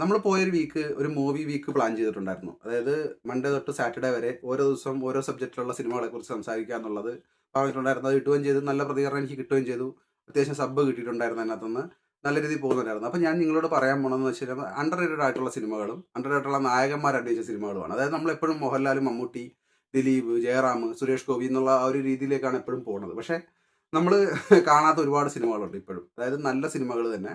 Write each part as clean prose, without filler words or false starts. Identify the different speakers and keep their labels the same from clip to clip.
Speaker 1: നമ്മൾ പോയൊരു വീക്ക് ഒരു മൂവി വീക്ക് പ്ലാൻ ചെയ്തിട്ടുണ്ടായിരുന്നു. അതായത് മൺഡേ തൊട്ട് സാറ്റർഡേ വരെ ഓരോ ദിവസം ഓരോ സബ്ജക്റ്റിലുള്ള സിനിമകളെക്കുറിച്ച് സംസാരിക്കുക എന്നുള്ളത് പറഞ്ഞിട്ടുണ്ടായിരുന്നു. അത് കിട്ടുകയും ചെയ്തു. നല്ല പ്രതികരണം എനിക്ക് കിട്ടുകയും ചെയ്തു. അത്യാവശ്യം സബ്ബ് കിട്ടിയിട്ടുണ്ടായിരുന്നു അതിനകത്തുനിന്ന്. നല്ല രീതിയിൽ പോകുന്നുണ്ടായിരുന്നു. അപ്പോൾ ഞാൻ നിങ്ങളോട് പറയാൻ പോണതെന്ന് വെച്ച് കഴിഞ്ഞാൽ അണ്ടർ റേറ്റഡ് ആയിട്ടുള്ള സിനിമകളും അണ്ടർ റേറ്റഡ് ആയിട്ടുള്ള നായകന്മാർ അഭിനയിച്ച സിനിമകളുമാണ്. അതായത് നമ്മളെപ്പോഴും മോഹൻലാൽ, മമ്മൂട്ടി, ദിലീപ്, ജയറാം, സുരേഷ് ഗോപി എന്നുള്ള ആ ഒരു രീതിയിലേക്കാണ് എപ്പോഴും പോകുന്നത്. പക്ഷേ നമ്മൾ കാണാത്ത ഒരുപാട് സിനിമകളുണ്ട് ഇപ്പോഴും. അതായത് നല്ല സിനിമകൾ തന്നെ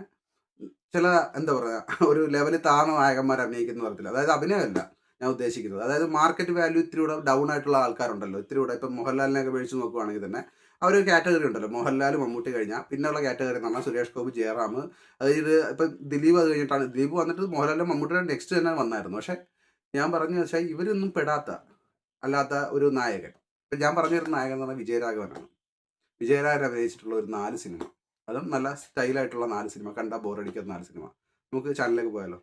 Speaker 1: ചില എന്താ പറയാ ഒരു ലെവലിൽ താഴ്ന്ന നായകന്മാർ അഭിനയിക്കുന്ന തരത്തില്. അതായത് അഭിനയമല്ല ഞാൻ ഉദ്ദേശിക്കുന്നത്. അതായത് മാർക്കറ്റ് വാല്യൂ ഇത്തിരിയൂടെ ഡൗൺ ആയിട്ടുള്ള ആൾക്കാരുണ്ടല്ലോ. ഇത്തിരിയൂടെ ഇപ്പം മോഹൻലാലിനെയൊക്കെ അപേക്ഷിച്ച് നോക്കുവാണെങ്കിൽ തന്നെ ആ ഒരു കാറ്റഗറി ഉണ്ടല്ലോ. മോഹൻലാൽ, മമ്മൂട്ടി കഴിഞ്ഞാൽ പിന്നെയുള്ള കാറ്റഗറി എന്ന് പറഞ്ഞാൽ സുരേഷ് ഗോപി, ജയറാം, അതായത് ഇപ്പം ദിലീപ് അത് കഴിഞ്ഞിട്ടാണ്. ദിലീപ് വന്നിട്ട് മോഹൻലാലും മമ്മൂട്ടിയുടെ നെക്സ്റ്റ് തന്നെ വന്നായിരുന്നു. പക്ഷേ ഞാൻ പറഞ്ഞു വെച്ചാൽ ഇവരൊന്നും പെടാത്ത അല്ലാത്ത ഒരു നായകൻ. ഇപ്പം ഞാൻ പറഞ്ഞു തരുന്ന നായകൻ എന്ന് പറഞ്ഞാൽ വിജയരാഘവനാണ്. വിജയരാഘവൻ അഭിനയിച്ചിട്ടുള്ള ഒരു 4 സിനിമ. അതും നല്ല സ്റ്റൈലായിട്ടുള്ള 4 സിനിമ. കണ്ടാൽ ബോറടിക്കാത്ത 4 സിനിമ. നമുക്ക് ചാനലിലേക്ക് പോയാലോ?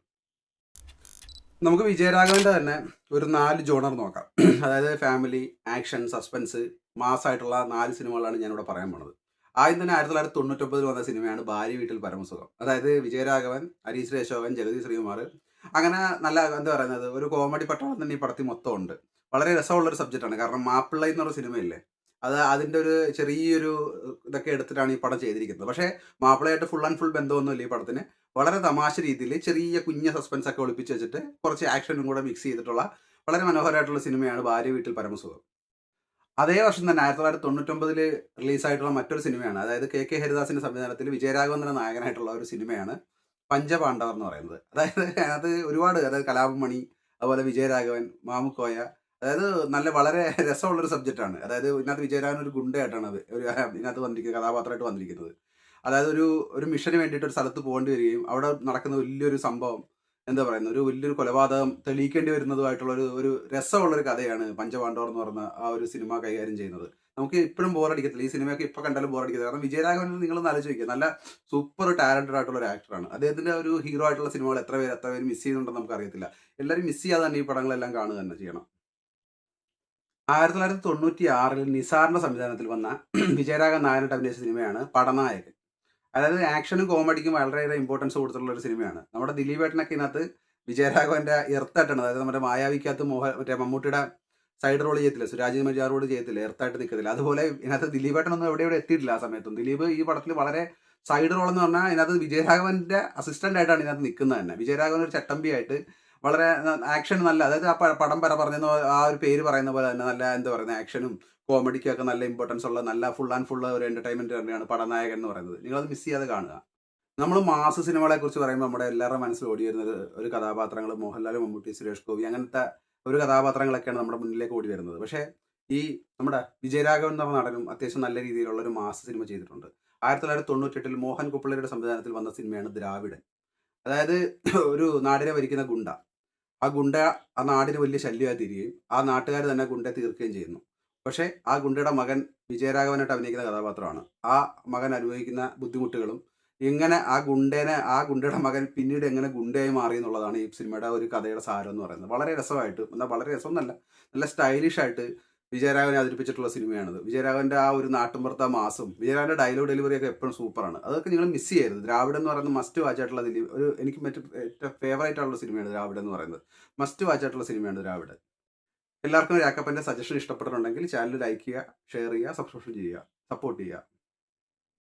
Speaker 1: നമുക്ക് വിജയരാഘവൻ്റെ തന്നെ ഒരു 4 ജോണർ നോക്കാം. അതായത് ഫാമിലി, ആക്ഷൻ, സസ്പെൻസ്, മാസ്സായിട്ടുള്ള 4 സിനിമകളാണ് ഞാനിവിടെ പറയാൻ പോണത്. ആദ്യം തന്നെ 1999 വന്ന സിനിമയാണ് ഭാര്യ വീട്ടിൽ പരമസുഖം. അതായത് വിജയരാഘവൻ, ഹരീശ്രീ അശോകൻ, ജഗതി ശ്രീകുമാർ, അങ്ങനെ നല്ല എന്താ പറയുന്നത് ഒരു കോമഡി പട്ടാളം തന്നെ ഈ പടത്തിൽ മൊത്തം ഉണ്ട്. വളരെ രസമുള്ളൊരു സബ്ജക്റ്റാണ്. കാരണം മാപ്പിള എന്നൊരു സിനിമയില്ലേ, അത് അതിൻ്റെ ഒരു ചെറിയൊരു ഇതൊക്കെ എടുത്തിട്ടാണ് ഈ പടം ചെയ്തിരിക്കുന്നത്. പക്ഷേ മാപ്പിളയായിട്ട് ഫുൾ ആൻഡ് ഫുൾ ബന്ധമൊന്നുമില്ല ഈ പടത്തിന്. വളരെ തമാശ രീതിയിൽ ചെറിയ കുഞ്ഞ സസ്പെൻസ് ഒക്കെ ഒളിപ്പിച്ച് വെച്ചിട്ട് കുറച്ച് ആക്ഷനും കൂടെ മിക്സ് ചെയ്തിട്ടുള്ള വളരെ മനോഹരമായിട്ടുള്ള സിനിമയാണ് ഭാര്യ വീട്ടിൽ പരമസുഖം. അതേ വർഷം തന്നെ 1999 റിലീസായിട്ടുള്ള മറ്റൊരു സിനിമയാണ്. അതായത് കെ ഹരിദാസിന്റെ സംവിധാനത്തിൽ വിജയരാഘവൻ എന്ന നായകനായിട്ടുള്ള ഒരു സിനിമയാണ് പഞ്ചപാണ്ഡവർ എന്ന് പറയുന്നത്. അതായത് അത് ഒരുപാട്, അതായത് കലാഭമണി, അതുപോലെ വിജയരാഘവൻ, മാമുക്കോയ, അതായത് നല്ല വളരെ രസമുള്ളൊരു സബ്ജക്റ്റാണ്. അതായത് ഇതിനകത്ത് വിജയരാഘവൻ ഒരു ഗുണ്ടയായിട്ടാണ് അത് ഒരു ഇതിനകത്ത് വന്നിരിക്കുന്നത്, കഥാപാത്രമായിട്ട് വന്നിരിക്കുന്നത്. അതായത് ഒരു ഒരു മിഷന് വേണ്ടിയിട്ട് ഒരു സ്ഥലത്ത് പോകേണ്ടി വരികയും അവിടെ നടക്കുന്ന വലിയൊരു സംഭവം, എന്താ പറയുന്നത്, ഒരു വലിയൊരു കൊലപാതകം തെളിയിക്കേണ്ടി വരുന്നതുമായിട്ടുള്ള ഒരു ഒരു രസമുള്ളൊരു കഥയാണ് പഞ്ചപാണ്ഡവർ എന്ന് പറഞ്ഞ ആ ഒരു സിനിമ കൈകാര്യം ചെയ്യുന്നത്. നമുക്ക് ഇപ്പോഴും ബോറടിക്കത്തില്ല. ഈ സിനിമയൊക്കെ ഇപ്പോൾ കണ്ടാലും ബോറടിക്കത്തില്ല. കാരണം വിജയരാഘവൻ നിങ്ങളൊന്ന് ആലോചിച്ച് നോക്കുക, നല്ല സൂപ്പർ ടാലന്റഡ് ആയിട്ടുള്ള ഒരു ആക്ടറാണ്. അദ്ദേഹത്തിന്റെ ഒരു ഹീറോ ആയിട്ടുള്ള സിനിമകൾ എത്ര പേര് മിസ് ചെയ്യുന്നുണ്ടെന്ന് നമുക്ക് അറിയത്തില്ല. എല്ലാവരും മിസ് ചെയ്യാതെ തന്നെ ഈ പടങ്ങളെല്ലാം കാണുക തന്നെ ചെയ്യണം. 1996 നിസാറിന്റെ സംവിധാനത്തിൽ വന്ന വിജയരാഘവൻ നായനായിട്ട് അഭിനയിച്ച സിനിമയാണ് പടനായകൻ. അതായത് ആക്ഷനും കോമഡിക്കും വളരെയേറെ ഇമ്പോർട്ടൻസ് കൊടുത്തിട്ടുള്ള ഒരു സിനിമയാണ്. നമ്മുടെ ദിലീപേട്ടനൊക്കെ ഇതിനകത്ത് വിജയരാഘവന്റെ എർത്തായിട്ടാണ്, അതായത് നമ്മുടെ മായാവിക്കകത്ത് മറ്റേ മമ്മൂട്ടിയുടെ സൈഡ് റോൾ ചെയ്യത്തില്ല, സുരാജ് മജാറോട് ചെയ്യത്തില്ല, എർത്തായിട്ട് നിൽക്കത്തില്ല. അതുപോലെ ഇതിനകത്ത് ദിലീപേട്ടനൊന്നും എവിടെ എത്തിയിട്ടില്ല ആ സമയത്തും. ദിലീപ് ഈ പടത്തിൽ വളരെ സൈഡ് റോൾ എന്ന് പറഞ്ഞാൽ ഇതിനകത്ത് വിജയരാഘവന്റെ അസിസ്റ്റന്റ് ആയിട്ടാണ് ഇതിനകത്ത് നിൽക്കുന്നത് തന്നെ. വിജയരാഘവൻ ഒരു ചട്ടമ്പിയായിട്ട് വളരെ ആക്ഷൻ നല്ല, അതായത് ആ പടം പറഞ്ഞ ആ ഒരു പേര് പറയുന്ന പോലെ തന്നെ നല്ല എന്താ പറയുന്നത് ആക്ഷനും കോമഡിക്കൊക്കെ നല്ല ഇമ്പോർട്ടൻസ് ഉള്ള നല്ല ഫുൾ ആൻഡ് ഫുൾ ഒരു എന്റർടൈൻമെന്റ് തന്നെയാണ് പടനായകൻ എന്ന് പറയുന്നത്. നിങ്ങളത് മിസ് ചെയ്യാതെ കാണുക. നമ്മൾ മാസ് സിനിമകളെ കുറിച്ച് പറയുമ്പോൾ നമ്മുടെ എല്ലാവരുടെ മനസ്സിൽ ഓടി വരുന്നത് ഒരു കഥാപാത്രങ്ങൾ മോഹൻലാൽ, മമ്മൂട്ടി, സുരേഷ് ഗോപി, അങ്ങനത്തെ ഒരു കഥാപാത്രങ്ങളൊക്കെയാണ് നമ്മുടെ മുന്നിലേക്ക് ഓടി വരുന്നത്. പക്ഷേ ഈ നമ്മുടെ വിജയരാഘവൻ എന്ന് പറഞ്ഞ നടനും അത്യാവശ്യം നല്ല രീതിയിലുള്ള ഒരു മാസ് സിനിമ ചെയ്തിട്ടുണ്ട്. 1998 മോഹൻ കുപ്പളയുടെ സംവിധാനത്തിൽ വന്ന സിനിമയാണ് ദ്രാവിഡൻ. അതായത് ഒരു നാടിനെ ഭരിക്കുന്ന ഗുണ്ട, ആ ഗുണ്ട ആ നാടിന് വലിയ ശല്യമായി തീരുകയും ആ നാട്ടുകാർ തന്നെ ഗുണ്ടയെ തീർക്കുകയും ചെയ്യുന്നു. പക്ഷേ ആ ഗുണ്ടയുടെ മകൻ വിജയരാഘവനായിട്ട് അഭിനയിക്കുന്ന കഥാപാത്രമാണ്. ആ മകൻ അനുഭവിക്കുന്ന ബുദ്ധിമുട്ടുകളും എങ്ങനെ ആ ഗുണ്ടയുടെ മകൻ പിന്നീട് എങ്ങനെ ഗുണ്ടയായി മാറി എന്നുള്ളതാണ് ഈ സിനിമയുടെ ഒരു കഥയുടെ സാരം എന്ന് പറയുന്നത്. വളരെ രസമായിട്ട്, എന്നാൽ വളരെ രസമൊന്നല്ല, നല്ല സ്റ്റൈലിഷ് ആയിട്ട് വിജയരാഘവനെ അവതരിപ്പിച്ചിട്ടുള്ള സിനിമയാണിത്. വിജയരാഘവന്റെ ആ ഒരു നാട്ടുമ്പുറത്തെ മാസും വിജയരാഘവന്റെ ഡയലോഗ് ഡെലിവറി ഒക്കെ എപ്പോഴും സൂപ്പറാണ്. അതൊക്കെ നിങ്ങൾ മിസ് ചെയ്യരുത്. ദ്രാവിഡൻ എന്ന് പറയുന്നത് മസ്റ്റ് വാച്ച് ആയിട്ടുള്ള ഒരു എനിക്ക് ഏറ്റവും ഫേവറേറ്റ് ആയിട്ടുള്ള സിനിമയാണ് ദ്രാവിഡൻ എന്ന് പറയുന്നത്. മസ്റ്റ് വാച്ച് ആയിട്ടുള്ള സിനിമയാണ് ദ്രാവിഡൻ. എല്ലാവർക്കും രാക്കപ്പൻ്റെ സജഷൻ ഇഷ്ടപ്പെട്ടിട്ടുണ്ടെങ്കിൽ ചാനൽ ലൈക്ക് ചെയ്യുക, ഷെയർ ചെയ്യുക, സബ്സ്ക്രിപ്ഷൻ ചെയ്യുക, സപ്പോർട്ട് ചെയ്യുക.